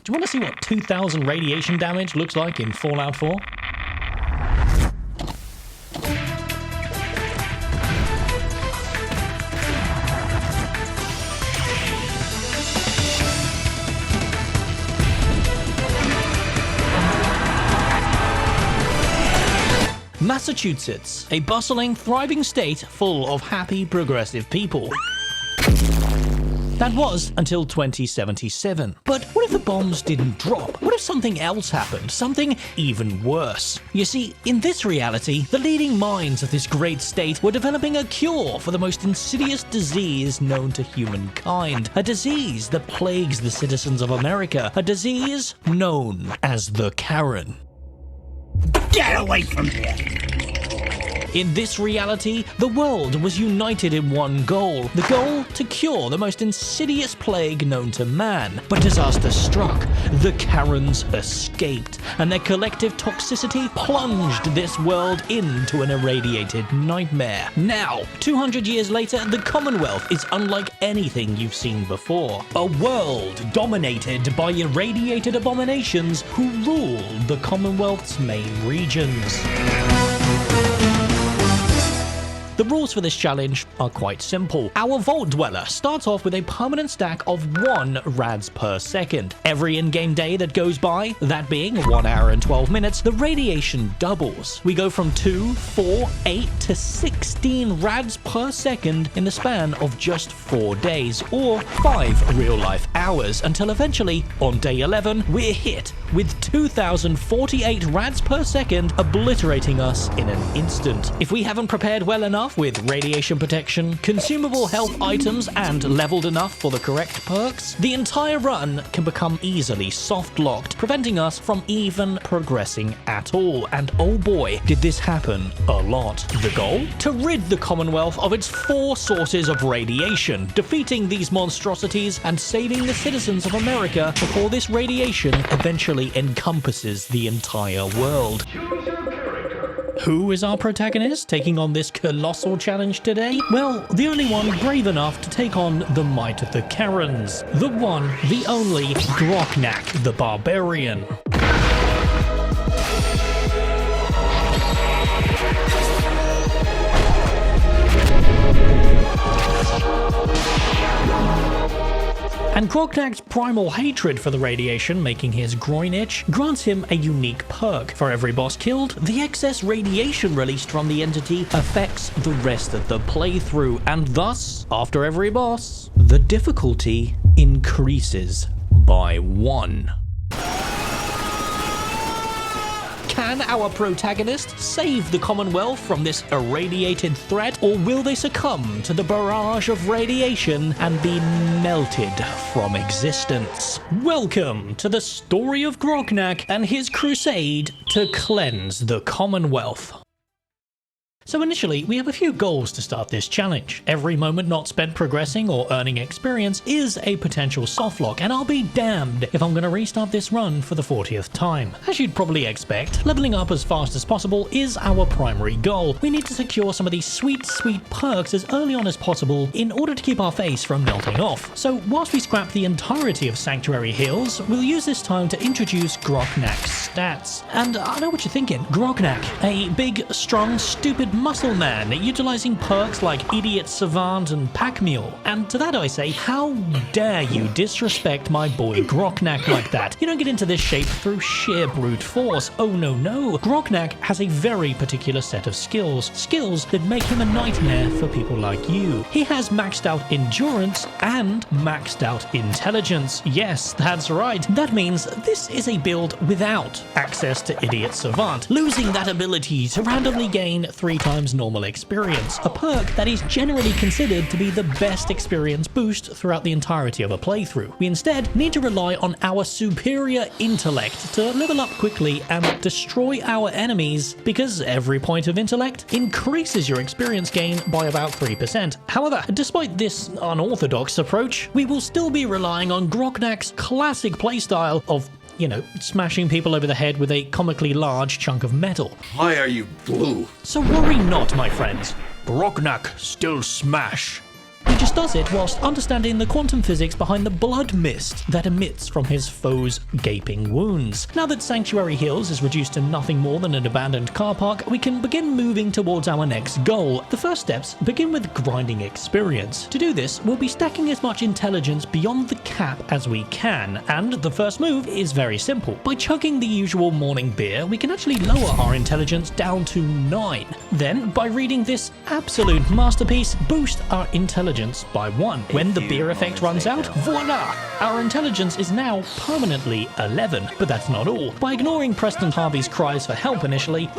Do you want to see what 2000 radiation damage looks like in Fallout 4? Massachusetts, a bustling, thriving state full of happy, progressive people. That was until 2077. But what if the bombs didn't drop? What if something else happened? Something even worse? You see, in this reality, the leading minds of this great state were developing a cure for the most insidious disease known to humankind. A disease that plagues the citizens of America. A disease known as the Karen. Get away from here! In this reality, the world was united in one goal. The goal to cure the most insidious plague known to man. But disaster struck. The Karens escaped, and their collective toxicity plunged this world into an irradiated nightmare. Now, 200 years later, the Commonwealth is unlike anything you've seen before. A world dominated by irradiated abominations who rule the Commonwealth's main regions. The rules for this challenge are quite simple. Our Vault Dweller starts off with a permanent stack of 1 rads per second. Every in-game day that goes by, that being 1 hour and 12 minutes, the radiation doubles. We go from 2, 4, 8 to 16 rads per second in the span of just 4 days, or 5 real-life hours, until eventually, on day 11, we're hit with 2,048 rads per second, obliterating us in an instant. If we haven't prepared well enough with radiation protection, consumable health items, and leveled enough for the correct perks, the entire run can become easily soft-locked, preventing us from even progressing at all. And oh boy, did this happen a lot. The goal? To rid the Commonwealth of its 4 sources of radiation, defeating these monstrosities and saving the citizens of America before this radiation eventually encompasses the entire world. Who is our protagonist taking on this colossal challenge today? Well, the only one brave enough to take on the might of the Karens. The one, the only, Groknak the Barbarian. And Groknak's primal hatred for the radiation, making his groin itch, grants him a unique perk. For every boss killed, the excess radiation released from the entity affects the rest of the playthrough, and thus, after every boss, the difficulty increases by 1. Can our protagonist save the Commonwealth from this irradiated threat, or will they succumb to the barrage of radiation and be melted from existence? Welcome to the story of Groknak and his crusade to cleanse the Commonwealth. So initially, we have a few goals to start this challenge. Every moment not spent progressing or earning experience is a potential softlock, and I'll be damned if I'm going to restart this run for the 40th time. As you'd probably expect, leveling up as fast as possible is our primary goal. We need to secure some of these sweet perks as early on as possible in order to keep our face from melting off. So whilst we scrap the entirety of Sanctuary Hills, we'll use this time to introduce Groknak's stats. And I know what you're thinking. Groknak, a big, strong, stupid muscle man, utilizing perks like Idiot Savant and Pack Mule. And to that I say, how dare you disrespect my boy Groknak like that? You don't get into this shape through sheer brute force. Oh no. Groknak has a very particular set of skills that make him a nightmare for people like you. He has maxed out endurance and maxed out intelligence. Yes, that's right. That means this is a build without access to Idiot Savant, losing that ability to randomly gain 3 times normal experience, a perk that is generally considered to be the best experience boost throughout the entirety of a playthrough. We instead need to rely on our superior intellect to level up quickly and destroy our enemies, because every point of intellect increases your experience gain by about 3%. However, despite this unorthodox approach, we will still be relying on Groknak's classic playstyle of smashing people over the head with a comically large chunk of metal. Why are you blue? So worry not, my friends. Groknak still smash. We just does it whilst understanding the quantum physics behind the blood mist that emits from his foe's gaping wounds. Now that Sanctuary Hills is reduced to nothing more than an abandoned car park, we can begin moving towards our next goal. The first steps begin with grinding experience. To do this, we'll be stacking as much intelligence beyond the cap as we can, and the first move is very simple. By chugging the usual morning beer, we can actually lower our intelligence down to 9. Then, by reading this absolute masterpiece, boost our intelligence by 1. When the beer effect runs out, voila! Our intelligence is now permanently 11. But that's not all. By ignoring Preston Harvey's cries for help initially,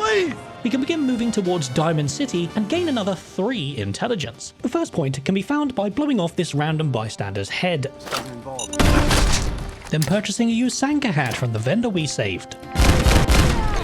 we can begin moving towards Diamond City and gain another 3 intelligence. The first point can be found by blowing off this random bystander's head, then purchasing a used Sanka hat from the vendor we saved,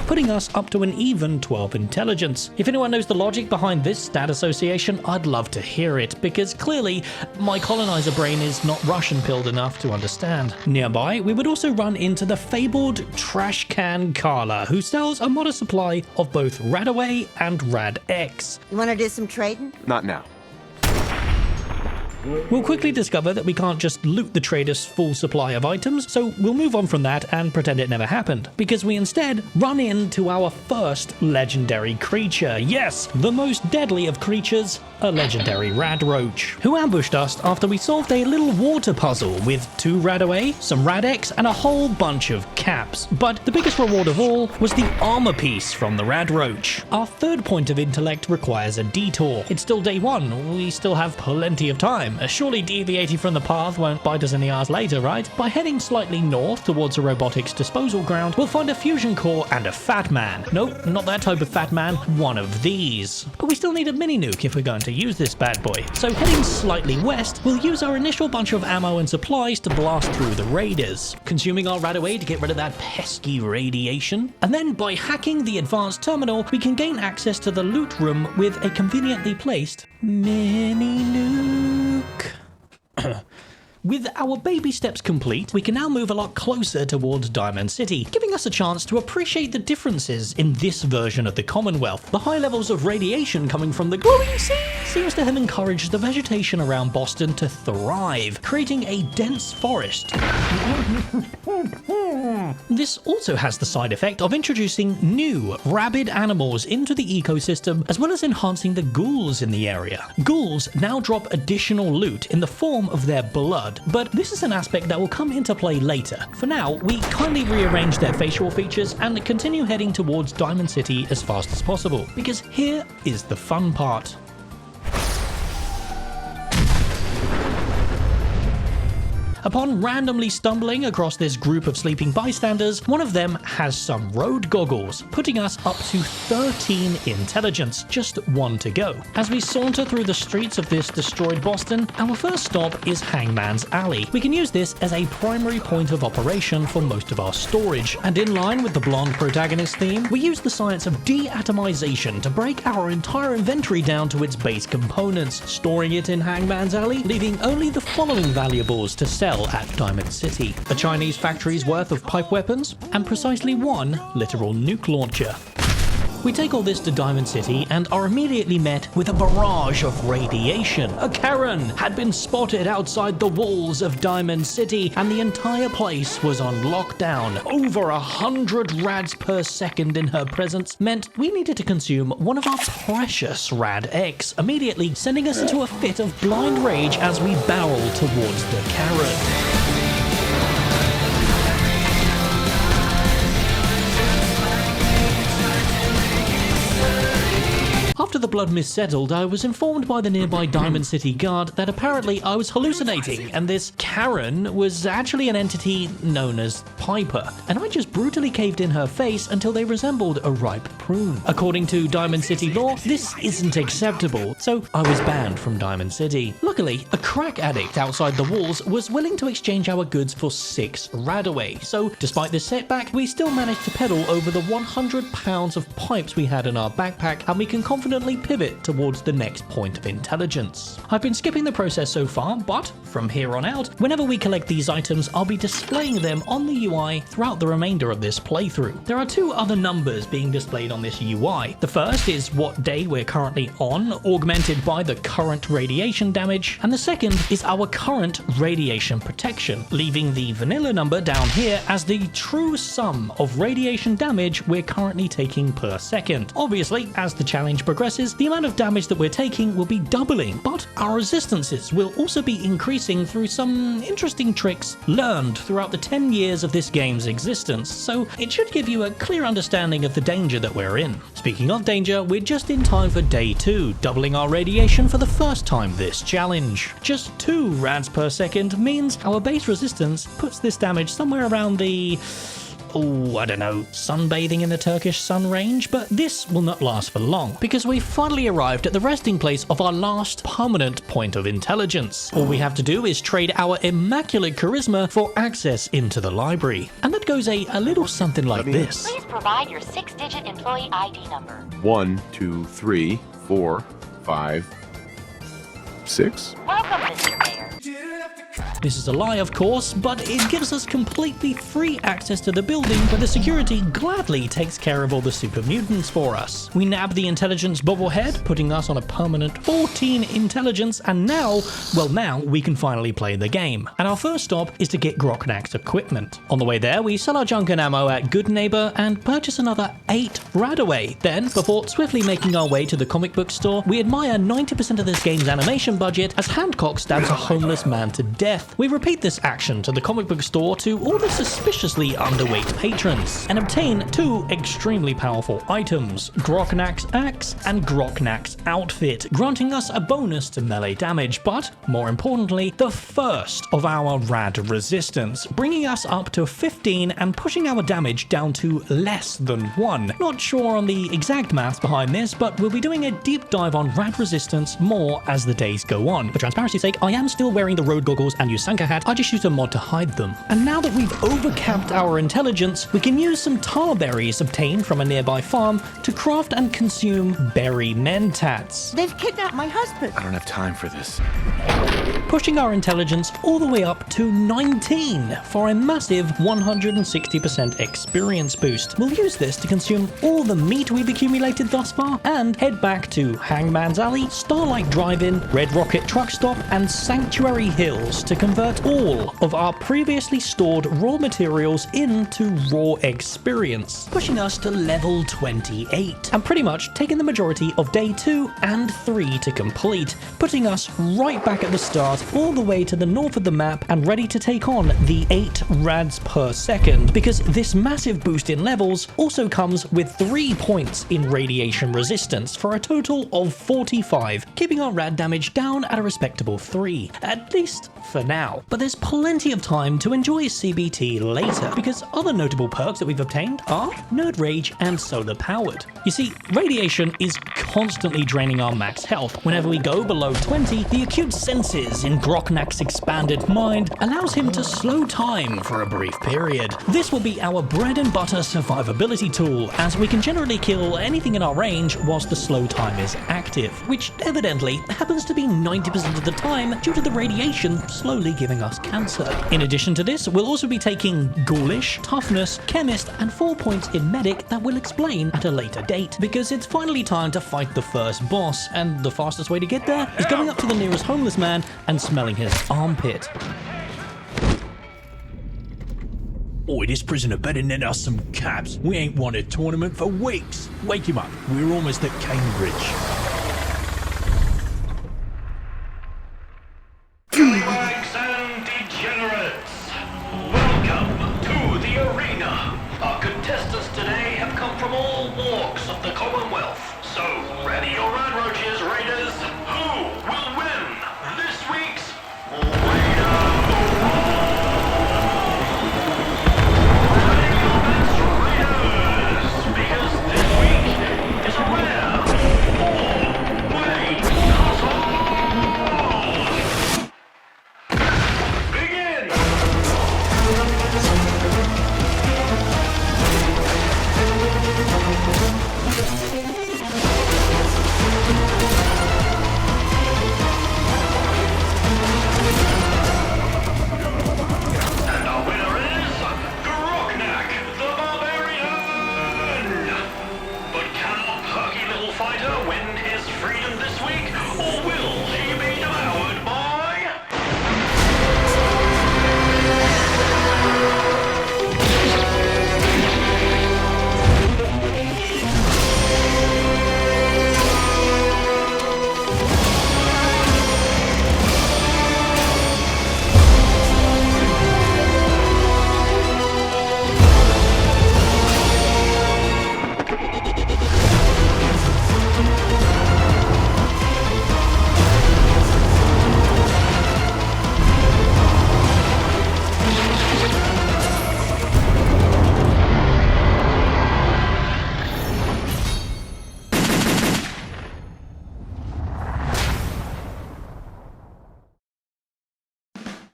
putting us up to an even 12 intelligence. If anyone knows the logic behind this stat association, I'd love to hear it, because clearly my colonizer brain is not Russian pilled enough to understand. Nearby, we would also run into the fabled trash can Carla, who sells a modest supply of both Radaway and Rad-X. You want to do some trading? Not now. We'll quickly discover that we can't just loot the trader's full supply of items, so we'll move on from that and pretend it never happened, because we instead run into our first legendary creature. Yes, the most deadly of creatures, a legendary Radroach, who ambushed us after we solved a little water puzzle with 2 Radaway, some Rad-X, and a whole bunch of caps. But the biggest reward of all was the armor piece from the Radroach. Our third point of intellect requires a detour. It's still day 1, we still have plenty of time. Surely deviating from the path won't bite us in the arse later, right? By heading slightly north towards a robotics disposal ground, we'll find a fusion core and a fat man. Nope, not that type of fat man, one of these. But we still need a mini nuke if we're going to use this bad boy. So heading slightly west, we'll use our initial bunch of ammo and supplies to blast through the raiders, consuming our Radaway to get rid of that pesky radiation. And then by hacking the advanced terminal, we can gain access to the loot room with a conveniently placed mini nuke. With our baby steps complete, we can now move a lot closer towards Diamond City, giving us a chance to appreciate the differences in this version of the Commonwealth. The high levels of radiation coming from the glowing sea seems to have encouraged the vegetation around Boston to thrive, creating a dense forest. This also has the side effect of introducing new, rabid animals into the ecosystem, as well as enhancing the ghouls in the area. Ghouls now drop additional loot in the form of their blood, but this is an aspect that will come into play later. For now, we kindly rearrange their facial features and continue heading towards Diamond City as fast as possible, because here is the fun part. Upon randomly stumbling across this group of sleeping bystanders, one of them has some road goggles, putting us up to 13 intelligence, just 1 to go. As we saunter through the streets of this destroyed Boston, our first stop is Hangman's Alley. We can use this as a primary point of operation for most of our storage, and in line with the blonde protagonist theme, we use the science of deatomization to break our entire inventory down to its base components, storing it in Hangman's Alley, leaving only the following valuables to sell at Diamond City: a Chinese factory's worth of pipe weapons, and precisely 1 literal nuke launcher. We take all this to Diamond City and are immediately met with a barrage of radiation. A Karen had been spotted outside the walls of Diamond City, and the entire place was on lockdown. Over 100 rads per second in her presence meant we needed to consume one of our precious Rad-X, immediately sending us into a fit of blind rage as we barrel towards the Karen. After the blood mist settled, I was informed by the nearby Diamond City guard that apparently I was hallucinating, and this Karen was actually an entity known as Piper, and I just brutally caved in her face until they resembled a ripe prune. According to Diamond City law, this isn't acceptable, so I was banned from Diamond City. Luckily, a crack addict outside the walls was willing to exchange our goods for 6 Radaway, so despite this setback, we still managed to peddle over the 100 pounds of pipes we had in our backpack, and we can confidently confidently pivot towards the next point of intelligence. I've been skipping the process so far, but from here on out, whenever we collect these items, I'll be displaying them on the UI throughout the remainder of this playthrough. There are two other numbers being displayed on this UI. The first is what day we're currently on, augmented by the current radiation damage, and the second is our current radiation protection, leaving the vanilla number down here as the true sum of radiation damage we're currently taking per second. Obviously, as the challenge progresses, the amount of damage that we're taking will be doubling, but our resistances will also be increasing through some interesting tricks learned throughout the 10 years of this game's existence, so it should give you a clear understanding of the danger that we're in. Speaking of danger, we're just in time for day 2, doubling our radiation for the first time this challenge. Just 2 rads per second means our base resistance puts this damage somewhere around the... I don't know, sunbathing in the Turkish sun range, but this will not last for long, because we've finally arrived at the resting place of our last permanent point of intelligence. All we have to do is trade our immaculate charisma for access into the library. And that goes a little something like this. Please provide your 6-digit employee ID number. 1, 2, 3, 4, 5, 6. Welcome, Mr. Mayor. This is a lie, of course, but it gives us completely free access to the building where the security gladly takes care of all the super mutants for us. We nab the intelligence bobblehead, putting us on a permanent 14 intelligence, and now we can finally play the game. And our first stop is to get Groknak's equipment. On the way there, we sell our junk and ammo at Good Neighbor and purchase another 8 Radaway. Then, before swiftly making our way to the comic book store, we admire 90% of this game's animation budget as Hancock stabs a homeless man to death. We repeat this action to the comic book store to all the suspiciously underweight patrons and obtain 2 extremely powerful items, Groknak's axe and Groknak's outfit, granting us a bonus to melee damage, but more importantly, the first of our rad resistance, bringing us up to 15 and pushing our damage down to less than 1. Not sure on the exact maths behind this, but we'll be doing a deep dive on rad resistance more as the days go on. For transparency's sake, I am still wearing the road goggles and Yusanka hat. I just used a mod to hide them. And now that we've overcapped our intelligence, we can use some tar berries obtained from a nearby farm to craft and consume berry mentats. They've kidnapped my husband. I don't have time for this. Pushing our intelligence all the way up to 19 for a massive 160% experience boost. We'll use this to consume all the meat we've accumulated thus far and head back to Hangman's Alley, Starlight Drive-In, Red Rocket Truck Stop, and Sanctuary Hills to convert all of our previously stored raw materials into raw experience, pushing us to level 28, and pretty much taking the majority of day 2 and 3 to complete, putting us right back at the start, all the way to the north of the map and ready to take on the 8 rads per second, because this massive boost in levels also comes with 3 points in radiation resistance for a total of 45, keeping our rad damage down at a respectable 3, at least for now. But there's plenty of time to enjoy CBT later, because other notable perks that we've obtained are Nerd Rage and Solar Powered. You see, radiation is constantly draining our max health. Whenever we go below 20, the acute senses in Groknak's expanded mind allows him to slow time for a brief period. This will be our bread and butter survivability tool, as we can generally kill anything in our range whilst the slow time is active, which evidently happens to be 90% of the time due to the radiation slowly giving us cancer. In addition to this, we'll also be taking Ghoulish, Toughness, Chemist, and 4 points in Medic that we'll explain at a later date, because it's finally time to fight the first boss, and the fastest way to get there is going up to the nearest homeless man and smelling his armpit. Oi, this prisoner better net us some caps. We ain't won a tournament for weeks. Wake him up. We're almost at Cambridge. Scallywags and degenerates, welcome to the arena. Our contestants today have come from all walks of the Commonwealth. So, ready your run, roaches, raiders. Who will win this week's Raider Brawl? Ready your bets, raiders, because this week is a rare 4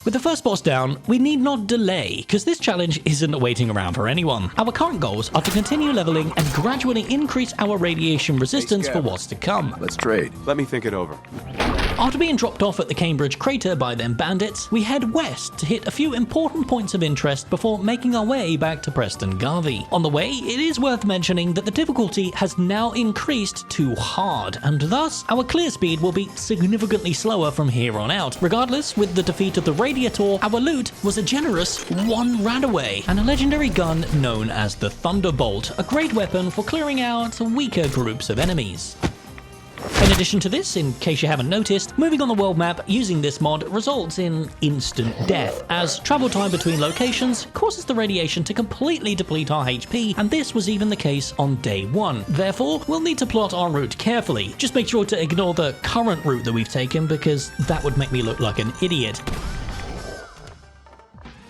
With the first boss down, we need not delay, because this challenge isn't waiting around for anyone. Our current goals are to continue leveling and gradually increase our radiation resistance for what's to come. Let's trade. Let me think it over. After being dropped off at the Cambridge crater by them bandits, we head west to hit a few important points of interest before making our way back to Preston Garvey. On the way, it is worth mentioning that the difficulty has now increased to hard, and thus our clear speed will be significantly slower from here on out. Regardless, with the defeat of the Radiator, our loot was a generous 1 Radaway and a legendary gun known as the Thunderbolt, a great weapon for clearing out weaker groups of enemies. In addition to this, in case you haven't noticed, moving on the world map using this mod results in instant death, as travel time between locations causes the radiation to completely deplete our HP, and this was even the case on day 1. Therefore, we'll need to plot our route carefully. Just make sure to ignore the current route that we've taken, because that would make me look like an idiot.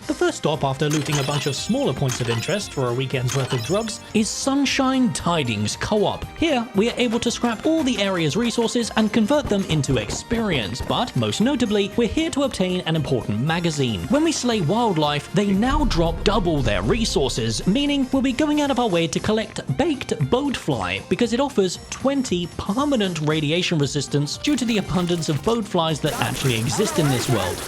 The first stop after looting a bunch of smaller points of interest for a weekend's worth of drugs is Sunshine Tidings Co-op. Here, we are able to scrap all the area's resources and convert them into experience, but most notably, we're here to obtain an important magazine. When we slay wildlife, they now drop double their resources, meaning we'll be going out of our way to collect baked boatfly because it offers 20 permanent radiation resistance due to the abundance of boatflies that actually exist in this world.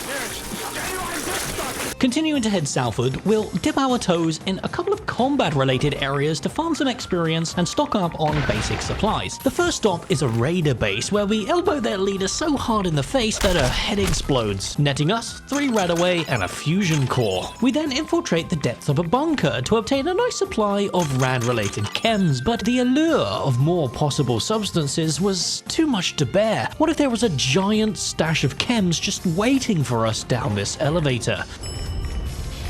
Continuing to head southward, we'll dip our toes in a couple of combat-related areas to farm some experience and stock up on basic supplies. The first stop is a raider base where we elbow their leader so hard in the face that her head explodes, netting us 3 Radaway and a fusion core. We then infiltrate the depths of a bunker to obtain a nice supply of rad-related chems, but the allure of more possible substances was too much to bear. What if there was a giant stash of chems just waiting for us down this elevator?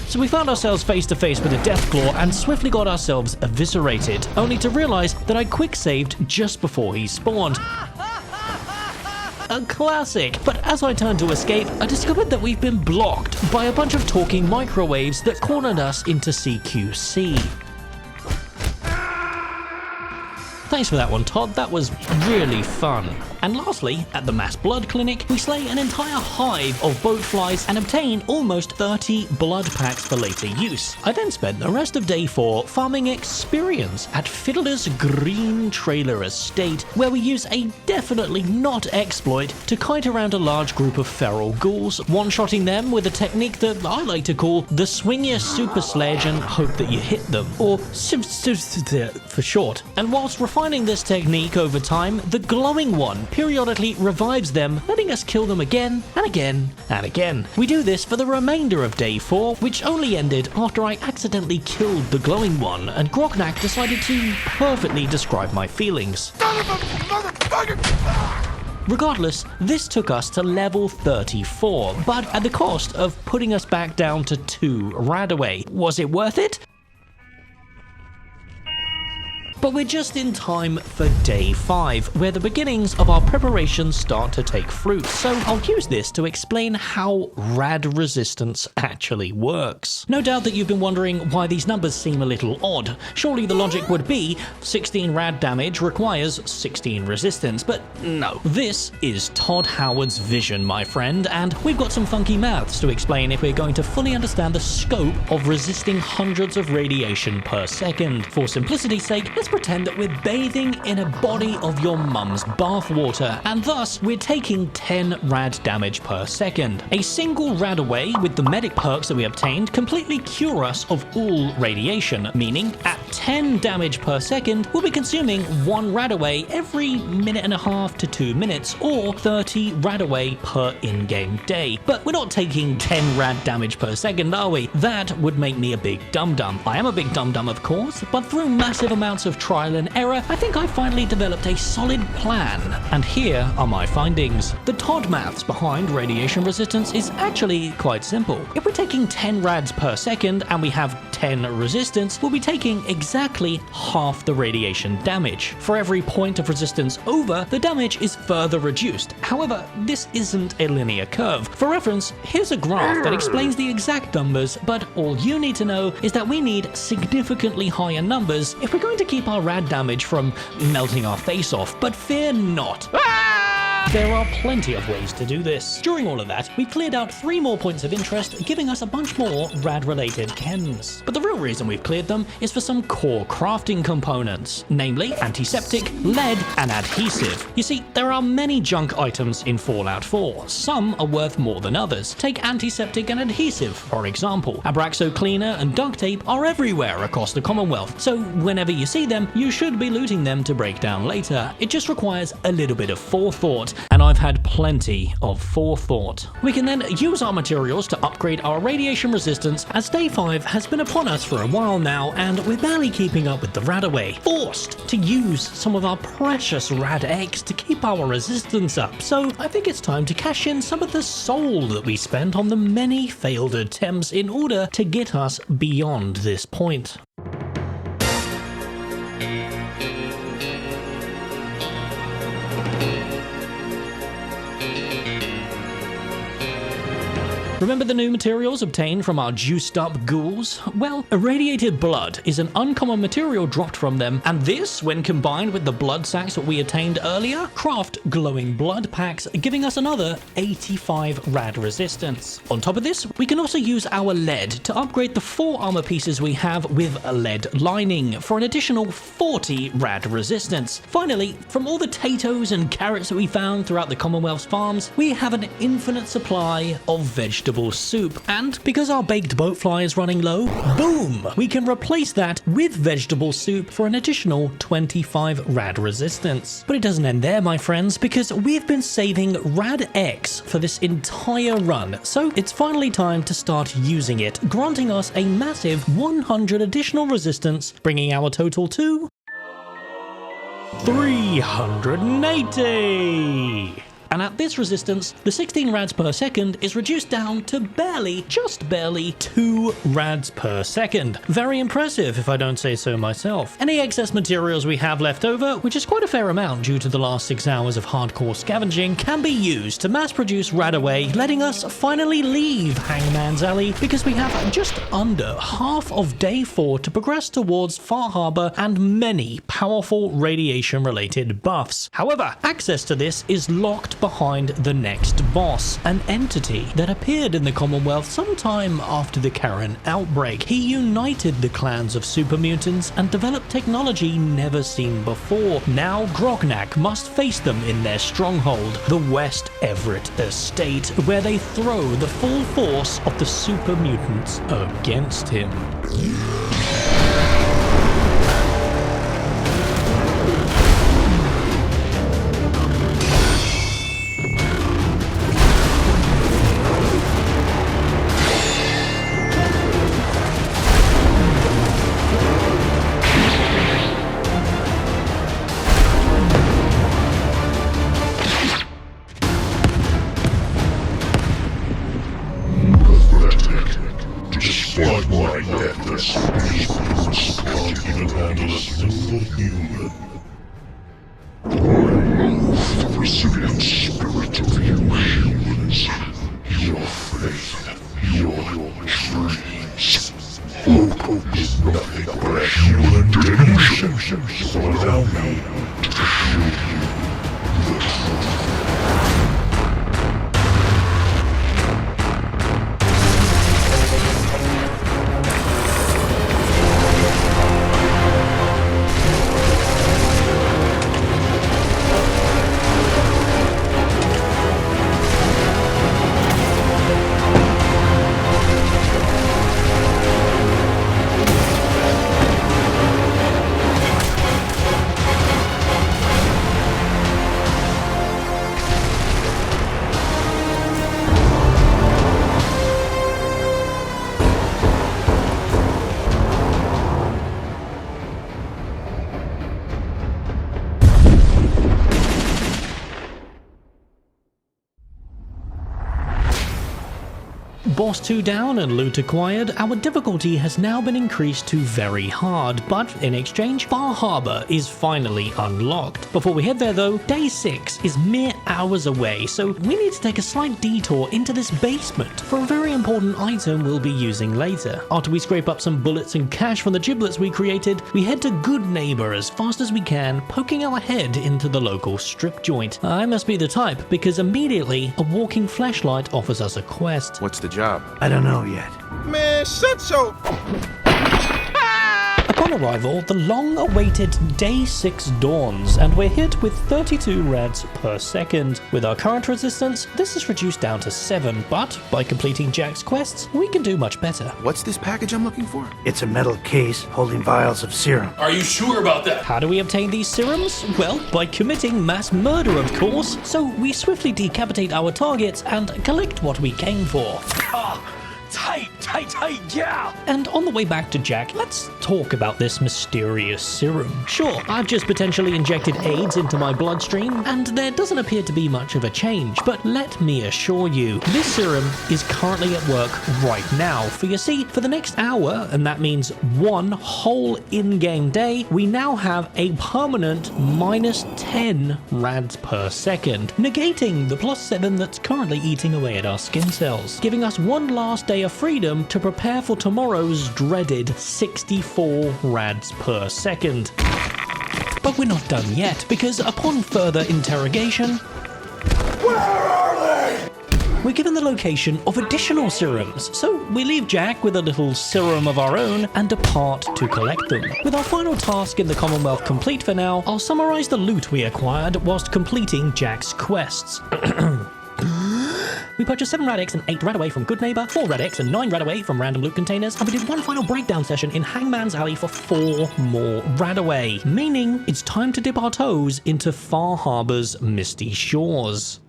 So we found ourselves face to face with a Deathclaw and swiftly got ourselves eviscerated, only to realize that I quick-saved just before he spawned. A classic! But as I turned to escape, I discovered that we've been blocked by a bunch of talking microwaves that cornered us into CQC. Thanks for that one, Todd. That was really fun. And lastly, at the Mass Blood Clinic, we slay an entire hive of boatflies and obtain almost 30 blood packs for later use. I then spent the rest of day 4 farming experience at Fiddler's Green Trailer Estate, where we use a definitely not exploit to kite around a large group of feral ghouls, one-shotting them with a technique that I like to call the swing your super sledge and hope that you hit them, or for short. And whilst refining this technique over time, the glowing one periodically revives them, letting us kill them again and again and again. We do this for the remainder of day 4, which only ended after I accidentally killed the glowing one, and Grognak decided to perfectly describe my feelings. Regardless, this took us to level 34, but at the cost of putting us back down to 2 Radaway. Was it worth it? But we're just in time for day 5, where the beginnings of our preparations start to take fruit, so I'll use this to explain how rad resistance actually works. No doubt that you've been wondering why these numbers seem a little odd. Surely the logic would be 16 rad damage requires 16 resistance, but no. This is Todd Howard's vision, my friend, and we've got some funky maths to explain if we're going to fully understand the scope of resisting hundreds of radiation per second. For simplicity's sake, let's pretend that we're bathing in a body of your mum's bathwater, and thus we're taking 10 rad damage per second. A single Radaway with the medic perks that we obtained completely cure us of all radiation, meaning at 10 damage per second, we'll be consuming 1 Radaway every minute and a half to 2 minutes, or 30 Radaway per in-game day. But we're not taking 10 rad damage per second, are we? That would make me a big dum-dum. I am a big dum-dum, of course, but through massive amounts of trial and error, I think I finally developed a solid plan, and here are my findings. The Todd maths behind radiation resistance is actually quite simple. If we're taking 10 rads per second and we have 10 resistance, we'll be taking exactly half the radiation damage. For every point of resistance over, the damage is further reduced. However, this isn't a linear curve. For reference, here's a graph that explains the exact numbers, but all you need to know is that we need significantly higher numbers if we're going to keep our rad damage from melting our face off. But fear not. There are plenty of ways to do this. During all of that, we cleared out 3 more points of interest, giving us a bunch more rad-related chems. But the real reason we've cleared them is for some core crafting components, namely antiseptic, lead, and adhesive. You see, there are many junk items in Fallout 4. Some are worth more than others. Take antiseptic and adhesive, for example. Abraxo cleaner and duct tape are everywhere across the Commonwealth, so whenever you see them, you should be looting them to break down later. It just requires a little bit of forethought, and I've had plenty of forethought. We can then use our materials to upgrade our radiation resistance, as Day 5 has been upon us for a while now, and we're barely keeping up with the Radaway. Forced to use some of our precious Rad X to keep our resistance up, so I think it's time to cash in some of the soul that we spent on the many failed attempts in order to get us beyond this point. Remember the new materials obtained from our juiced up ghouls? Well, irradiated blood is an uncommon material dropped from them, and this, when combined with the blood sacks that we attained earlier, craft glowing blood packs, giving us another 85 rad resistance. On top of this, we can also use our lead to upgrade the 4 armor pieces we have with a lead lining for an additional 40 rad resistance. Finally, from all the potatoes and carrots that we found throughout the Commonwealth's farms, we have an infinite supply of vegetable soup, and because our baked boatfly is running low, boom, we can replace that with vegetable soup for an additional 25 rad resistance. But it doesn't end there, my friends, because we've been saving Rad X for this entire run, so it's finally time to start using it, granting us a massive 100 additional resistance, bringing our total to 380! And at this resistance, the 16 rads per second is reduced down to barely, just barely, 2 rads per second. Very impressive, if I don't say so myself. Any excess materials we have left over, which is quite a fair amount due to the last 6 hours of hardcore scavenging, can be used to mass produce Radaway, letting us finally leave Hangman's Alley, because we have just under half of Day 4 to progress towards Far Harbor and many powerful radiation-related buffs. However, access to this is locked behind the next boss, an entity that appeared in the Commonwealth sometime after the Karen outbreak. He united the clans of super mutants and developed technology never seen before. Now Grognak must face them in their stronghold, the West Everett Estate, where they throw the full force of the super mutants against him. Despite my efforts, these brutes can't even handle a single human. I loathe the resilient spirit of you humans. Your faith, your dreams. Hope is nothing but a human delusion. So allow me to show you the truth. Boss 2 down and loot acquired, our difficulty has now been increased to very hard, but in exchange, Far Harbor is finally unlocked. Before we head there though, day 6 is mere hours away, so we need to take a slight detour into this basement for a very important item we'll be using later. After we scrape up some bullets and cash from the giblets we created, we head to Good Neighbor as fast as we can, poking our head into the local strip joint. I must be the type, because immediately a walking fleshlight offers us a quest. What's the job? I don't know yet. Man, shut your... Upon arrival, the long-awaited Day 6 dawns, and we're hit with 32 rads per second. With our current resistance, this is reduced down to 7, but by completing Jack's quests, we can do much better. What's this package I'm looking for? It's a metal case holding vials of serum. Are you sure about that? How do we obtain these serums? Well, by committing mass murder, of course. So we swiftly decapitate our targets and collect what we came for. Tight, yeah! And on the way back to Jack, let's talk about this mysterious serum. Sure, I've just potentially injected AIDS into my bloodstream, and there doesn't appear to be much of a change, but let me assure you, this serum is currently at work right now. For you see, for the next hour, and that means one whole in-game day, we now have a permanent minus 10 rads per second, negating the plus 7 that's currently eating away at our skin cells, giving us one last day of freedom to prepare for tomorrow's dreaded 64 rads per second. But we're not done yet, because upon further interrogation, Where are they? we're given the location of additional serums, so we leave Jack with a little serum of our own and depart to collect them. With our final task in the Commonwealth complete for now, I'll summarize the loot we acquired whilst completing Jack's quests. We purchased 7 Radix and 8 Radaway from Good Neighbor, 4 Radix and 9 Radaway from random loot containers, and we did one final breakdown session in Hangman's Alley for 4 more Radaway, meaning it's time to dip our toes into Far Harbor's misty shores.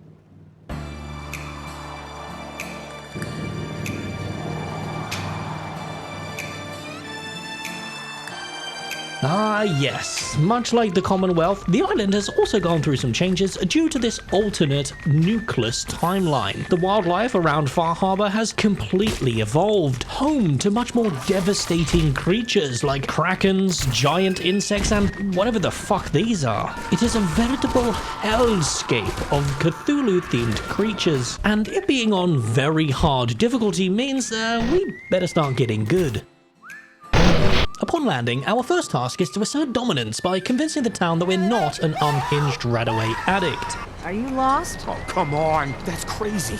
Ah yes, much like the Commonwealth, the island has also gone through some changes due to this alternate nucleus timeline. The wildlife around Far Harbor has completely evolved, home to much more devastating creatures like krakens, giant insects, and whatever the fuck these are. It is a veritable hellscape of Cthulhu-themed creatures, and it being on very hard difficulty means we better start getting good. Upon landing, our first task is to assert dominance by convincing the town that we're not an unhinged Radaway addict. Are you lost? Oh, come on. That's crazy.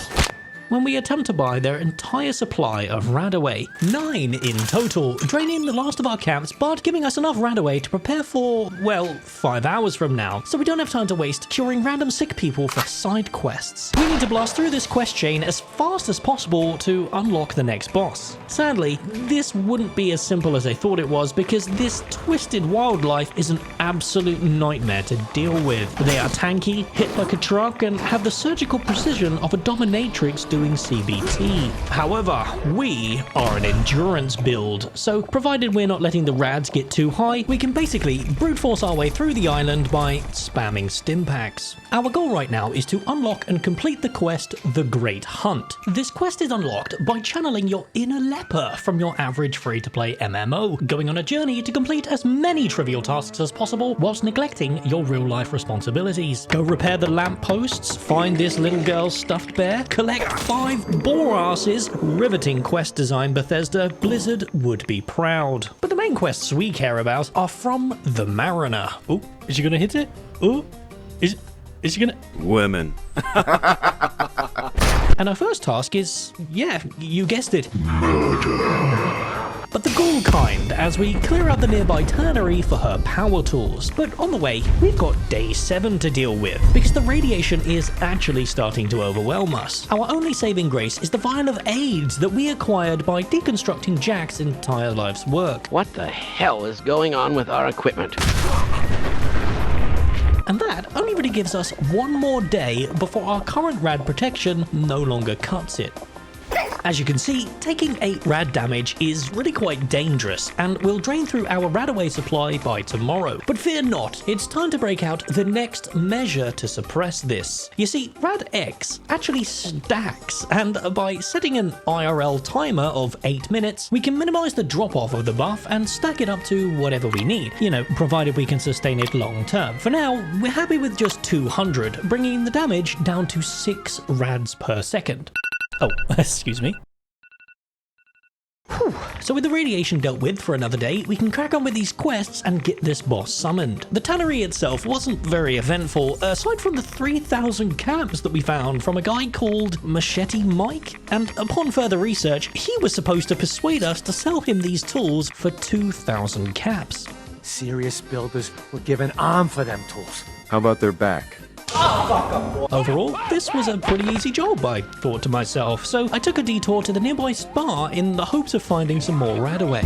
When we attempt to buy their entire supply of Radaway, 9 in total, draining the last of our caps but giving us enough Radaway to prepare for, well, 5 hours from now, so we don't have time to waste curing random sick people for side quests. We need to blast through this quest chain as fast as possible to unlock the next boss. Sadly, this wouldn't be as simple as I thought it was because this twisted wildlife is an absolute nightmare to deal with. They are tanky, hit like a truck, and have the surgical precision of a dominatrix doing CBT. However, we are an endurance build, so provided we're not letting the rads get too high, we can basically brute force our way through the island by spamming stim packs. Our goal right now is to unlock and complete the quest The Great Hunt. This quest is unlocked by channeling your inner leper from your average free-to-play MMO, going on a journey to complete as many trivial tasks as possible whilst neglecting your real-life responsibilities. Go repair the lampposts, find this little girl's stuffed bear, collect 5 boar asses. Riveting quest design, Bethesda. Blizzard would be proud. But the main quests we care about are from the Mariner. Oh, is she gonna hit it? Oh, is she gonna... Women. And our first task is, yeah, you guessed it, murder. But the ghoul kind, as we clear out the nearby tannery for her power tools. But on the way, we've got day 7 to deal with, because the radiation is actually starting to overwhelm us. Our only saving grace is the vial of AIDS that we acquired by deconstructing Jack's entire life's work. What the hell is going on with our equipment? And that only really gives us one more day before our current rad protection no longer cuts it. As you can see, taking 8 rad damage is really quite dangerous and will drain through our radaway supply by tomorrow. But fear not, it's time to break out the next measure to suppress this. You see, Rad X actually stacks, and by setting an IRL timer of 8 minutes, we can minimize the drop-off of the buff and stack it up to whatever we need, you know, provided we can sustain it long term. For now, we're happy with just 200, bringing the damage down to 6 rads per second. Oh, excuse me. Whew. So with the radiation dealt with for another day, we can crack on with these quests and get this boss summoned. The tannery itself wasn't very eventful, aside from the 3,000 caps that we found from a guy called Machete Mike, and upon further research, he was supposed to persuade us to sell him these tools for 2,000 caps. Serious builders would give an arm for them tools. How about their back? Overall, this was a pretty easy job, I thought to myself, so I took a detour to the nearby spa in the hopes of finding some more radaway.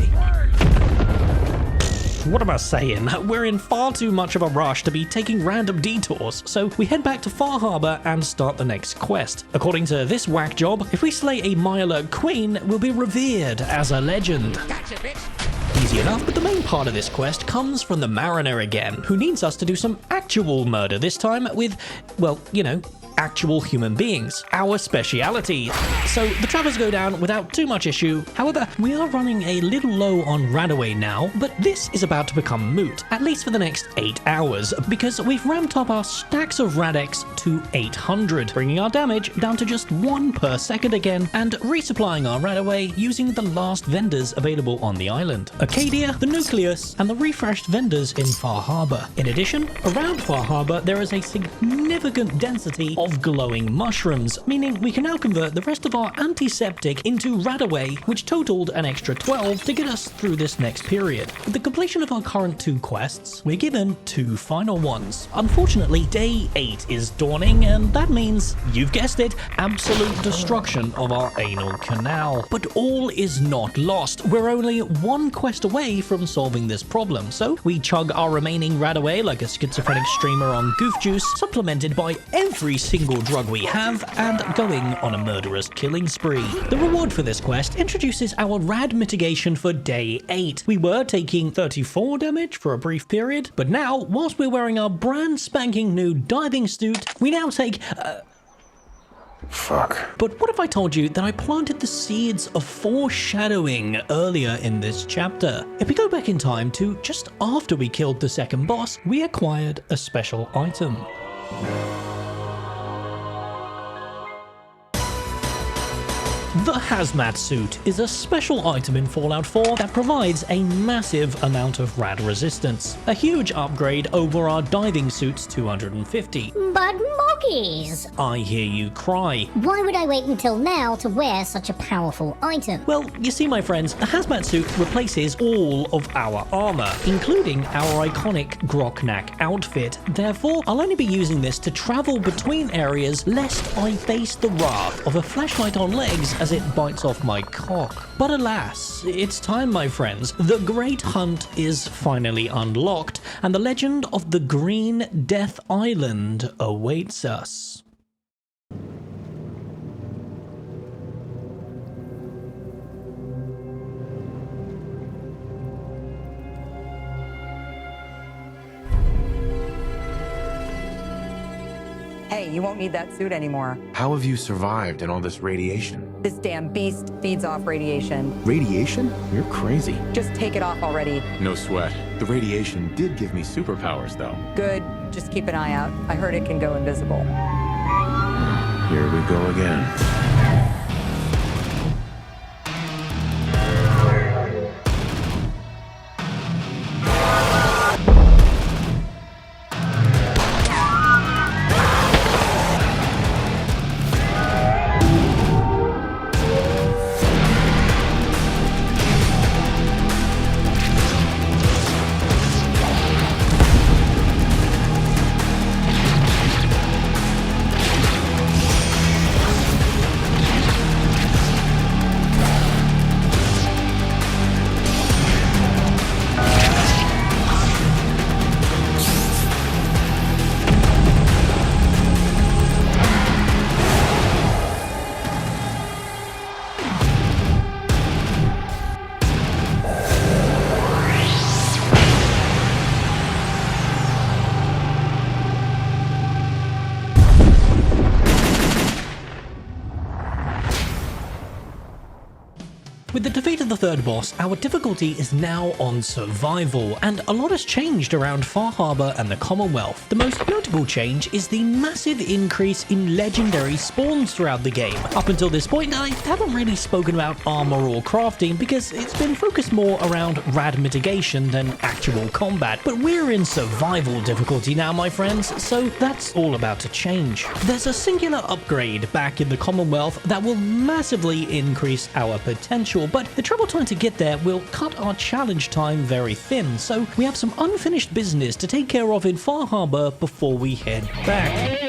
What am I saying? We're in far too much of a rush to be taking random detours, so we head back to Far Harbor and start the next quest. According to this whack job, if we slay a Mirelurk queen, we'll be revered as a legend. Gotcha, bitch. Easy enough, but the main part of this quest comes from the Mariner again, who needs us to do some actual murder, this time with, well, you know, actual human beings. Our speciality. So the trappers go down without too much issue. However, we are running a little low on radaway now, but this is about to become moot, at least for the next 8 hours, because we've ramped up our stacks of Radex to 800, bringing our damage down to just 1 per second again, and resupplying our radaway using the last vendors available on the island: Acadia, the Nucleus, and the refreshed vendors in Far Harbor. In addition, around Far Harbor there is a significant density of glowing mushrooms, meaning we can now convert the rest of our antiseptic into radaway, which totaled an extra 12 to get us through this next period. With the completion of our current 2 quests, we're given 2 final ones. Unfortunately, day 8 is dawning, and that means, you've guessed it, absolute destruction of our anal canal. But all is not lost. We're only 1 quest away from solving this problem, so we chug our remaining radaway like a schizophrenic streamer on goof juice, supplemented by every single drug we have, and going on a murderous killing spree. The reward for this quest introduces our rad mitigation for day 8. We were taking 34 damage for a brief period, but now, whilst we're wearing our brand spanking new diving suit, we now take Fuck. But what if I told you that I planted the seeds of foreshadowing earlier in this chapter? If we go back in time to just after we killed the second boss, we acquired a special item. The Hazmat Suit is a special item in Fallout 4 that provides a massive amount of rad resistance, a huge upgrade over our diving suit's 250. But Moggies! I hear you cry. Why would I wait until now to wear such a powerful item? Well, you see my friends, the Hazmat Suit replaces all of our armor, including our iconic Groknak outfit. Therefore, I'll only be using this to travel between areas lest I face the wrath of a flashlight on legs as it bites off my cock. But alas, it's time, my friends. The Great Hunt is finally unlocked, and the legend of the Green Death Island awaits us. Hey, you won't need that suit anymore. How have you survived in all this radiation? This damn beast feeds off radiation. Radiation? You're crazy. Just take it off already. No sweat. The radiation did give me superpowers, though. Good. Just keep an eye out. I heard it can go invisible. Here we go again. With the defeat of the third boss, our difficulty is now on survival, and a lot has changed around Far Harbor and the Commonwealth. The most notable change is the massive increase in legendary spawns throughout the game. Up until this point, I haven't really spoken about armor or crafting because it's been focused more around rad mitigation than actual combat, but we're in survival difficulty now, my friends, so that's all about to change. There's a singular upgrade back in the Commonwealth that will massively increase our potential, but the travel time to get there will cut our challenge time very thin, so we have some unfinished business to take care of in Far Harbor before we head back.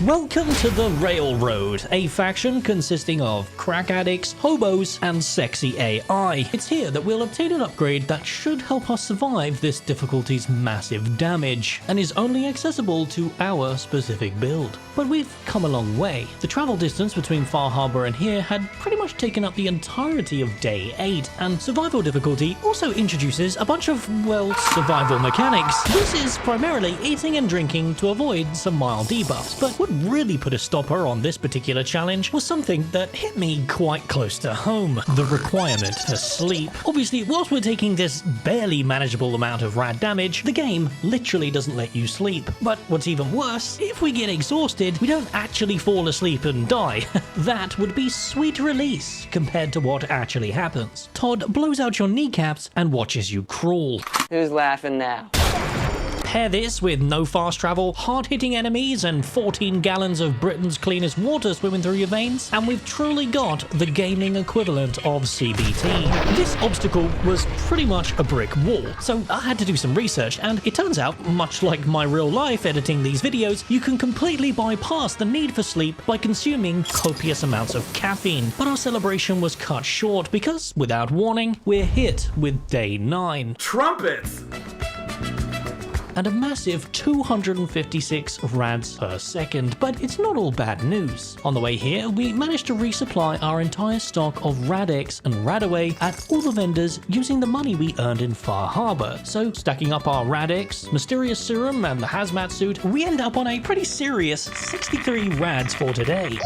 Welcome to the Railroad, a faction consisting of crack addicts, hobos, and sexy AI. It's here that we'll obtain an upgrade that should help us survive this difficulty's massive damage, and is only accessible to our specific build. But we've come a long way. The travel distance between Far Harbor and here had pretty much taken up the entirety of day 8, and survival difficulty also introduces a bunch of, well, survival mechanics. This is primarily eating and drinking to avoid some mild debuffs, but what really put a stopper on this particular challenge was something that hit me quite close to home: the requirement to sleep. Obviously, whilst we're taking this barely manageable amount of rad damage, the game literally doesn't let you sleep. But what's even worse, if we get exhausted, we don't actually fall asleep and die. That would be sweet release compared to what actually happens. Todd blows out your kneecaps and watches you crawl. Who's laughing now? Pair this with no fast travel, hard-hitting enemies, and 14 gallons of Britain's cleanest water swimming through your veins, and we've truly got the gaming equivalent of CBT. This obstacle was pretty much a brick wall, so I had to do some research, and it turns out, much like my real life editing these videos, you can completely bypass the need for sleep by consuming copious amounts of caffeine. But our celebration was cut short because, without warning, we're hit with day 9. Trumpets! And a massive 256 rads per second, but it's not all bad news. On the way here, we managed to resupply our entire stock of Radex and Radaway at all the vendors using the money we earned in Far Harbor. So, stacking up our Radex, Mysterious Serum, and the Hazmat Suit, we end up on a pretty serious 63 rads for today.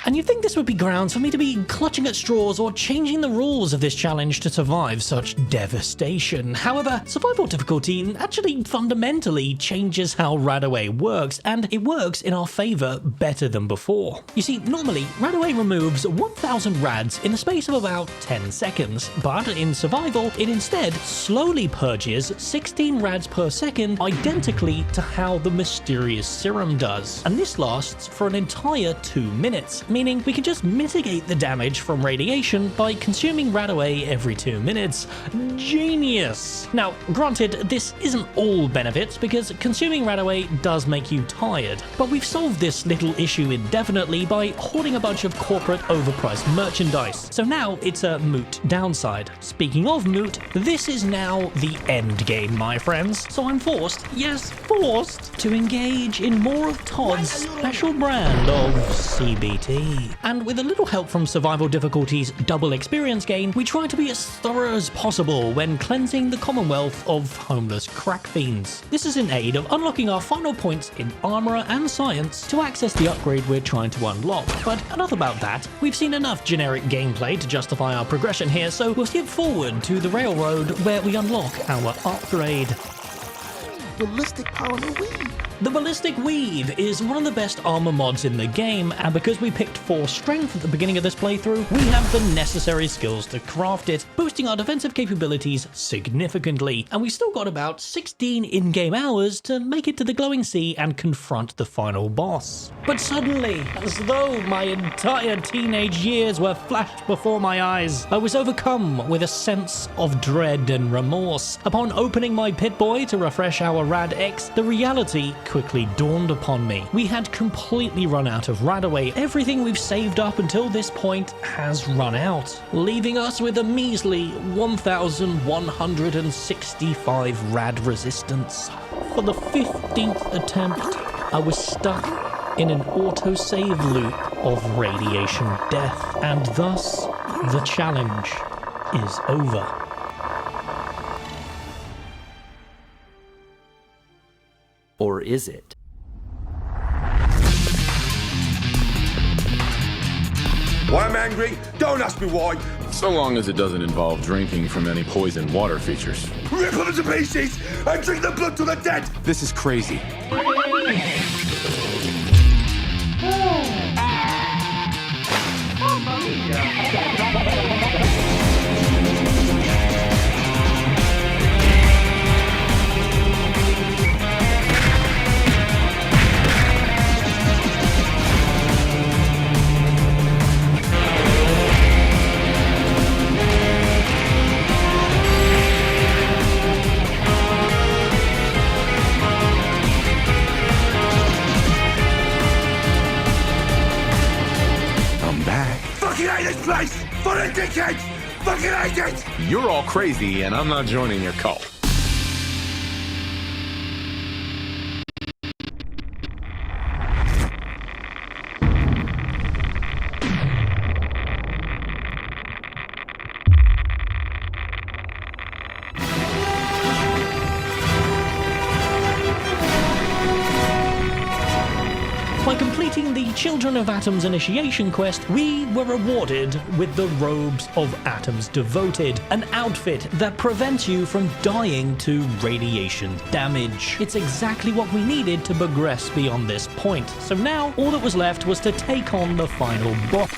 And you'd think this would be grounds for me to be clutching at straws or changing the rules of this challenge to survive such devastation. However, survival difficulty actually fundamentally changes how Radaway works, and it works in our favor better than before. You see, normally, Radaway removes 1,000 rads in the space of about 10 seconds, but in survival, it instead slowly purges 16 rads per second, identically to how the Mysterious Serum does. And this lasts for an entire 2 minutes, meaning we can just mitigate the damage from radiation by consuming Radaway every 2 minutes. Genius! Now, granted, this isn't all benefits, because consuming Radaway does make you tired, but we've solved this little issue indefinitely by hoarding a bunch of corporate overpriced merchandise, so now it's a moot downside. Speaking of moot, this is now the end game, my friends, so I'm forced, yes forced, to engage in more of Todd's special brand of CBT. And with a little help from survival difficulty's double experience gain, we try to be as thorough as possible when cleansing the Commonwealth of homeless crack fiends. This is in aid of unlocking our final points in armor and science to access the upgrade we're trying to unlock. But enough about that. We've seen enough generic gameplay to justify our progression here, so we'll skip forward to the Railroad where we unlock our upgrade. Ballistic power and weave. The Ballistic Weave is one of the best armor mods in the game, and because we picked 4 strength at the beginning of this playthrough, we have the necessary skills to craft it, boosting our defensive capabilities significantly, and we still got about 16 in-game hours to make it to the Glowing Sea and confront the final boss. But suddenly, as though my entire teenage years were flashed before my eyes, I was overcome with a sense of dread and remorse. Upon opening my Pit-Boy to refresh our Rad X, the reality quickly dawned upon me. We had completely run out of Radaway. Everything we've saved up until this point has run out, leaving us with a measly 1,165 rad resistance. For the 15th attempt, I was stuck in an autosave loop of radiation death, and thus the challenge is over. Or is it? Why I'm angry? Don't ask me why. So long as it doesn't involve drinking from any poisoned water features. Rip them into pieces and drink the blood to the dead! This is crazy. Fucking hate this place! Fucking dickheads! Fucking hate it! You're all crazy, and I'm not joining your cult. By completing the Children of Atoms initiation quest, we were rewarded with the Robes of Atoms Devoted, an outfit that prevents you from dying to radiation damage. It's exactly what we needed to progress beyond this point, so now all that was left was to take on the final boss.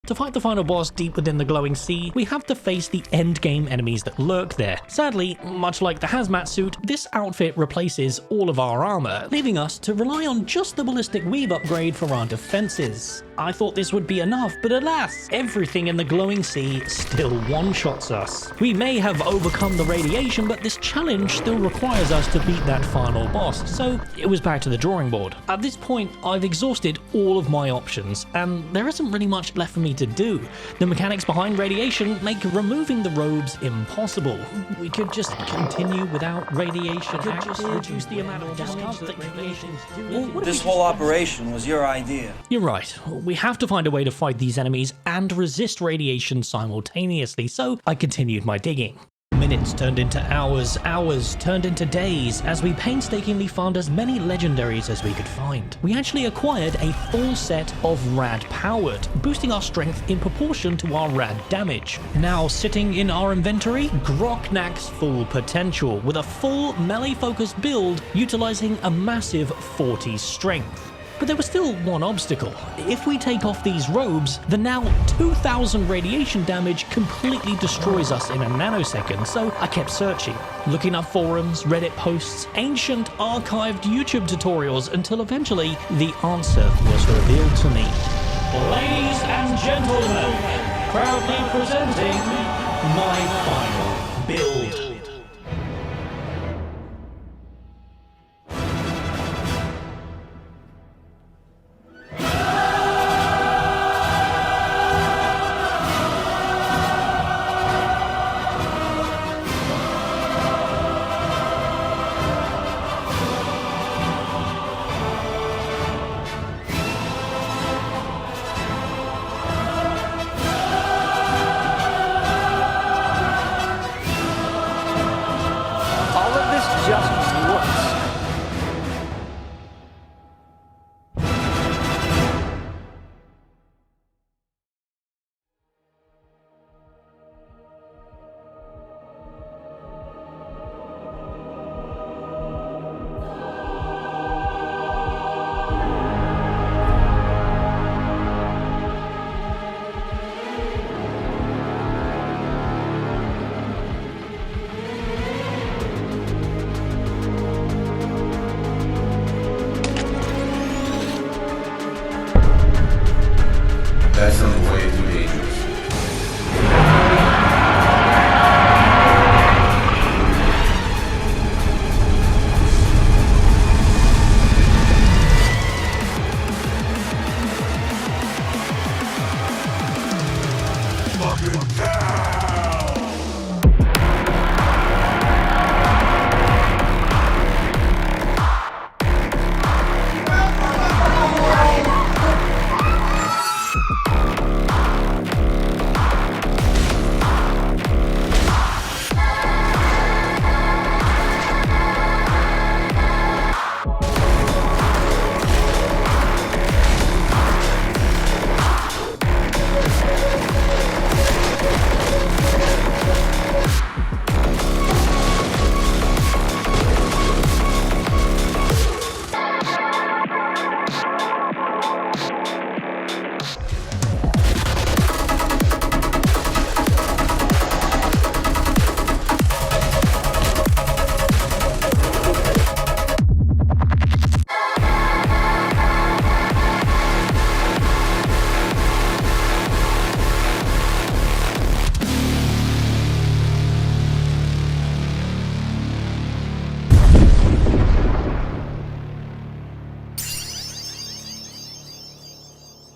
To fight the final boss deep within the glowing sea, we have to face the endgame enemies that lurk there. Sadly, much like the hazmat suit, this outfit replaces all of our armor, leaving us to rely on just the ballistic weave upgrade for our defenses. I thought this would be enough, but alas, everything in the glowing sea still one-shots us. We may have overcome the radiation, but this challenge still requires us to beat that final boss, so it was back to the drawing board. At this point, I've exhausted all of my options, and there isn't really much left for me to do. The mechanics behind radiation make removing the robes impossible. We could just continue without radiation. We could just reduce the amount of damage that radiation's doing. This whole operation was your idea. You're right. We have to find a way to fight these enemies and resist radiation simultaneously, so I continued my digging. Minutes turned into hours, hours turned into days, as we painstakingly found as many legendaries as we could find. We actually acquired a full set of rad powered, boosting our strength in proportion to our rad damage. Now sitting in our inventory, Groknak's full potential, with a full melee focused build utilizing a massive 40 strength. But there was still one obstacle. If we take off these robes, the now 2000 radiation damage completely destroys us in a nanosecond, so I kept searching, looking up forums, Reddit posts, ancient archived YouTube tutorials, until eventually the answer was revealed to me. Ladies and gentlemen, proudly presenting my final build. That's on the way too dangerous. Fucking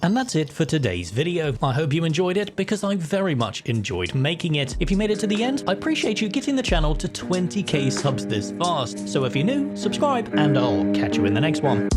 And that's it for today's video. I hope you enjoyed it because I very much enjoyed making it. If you made it to the end, I appreciate you getting the channel to 20k subs this fast. So if you're new, subscribe and I'll catch you in the next one.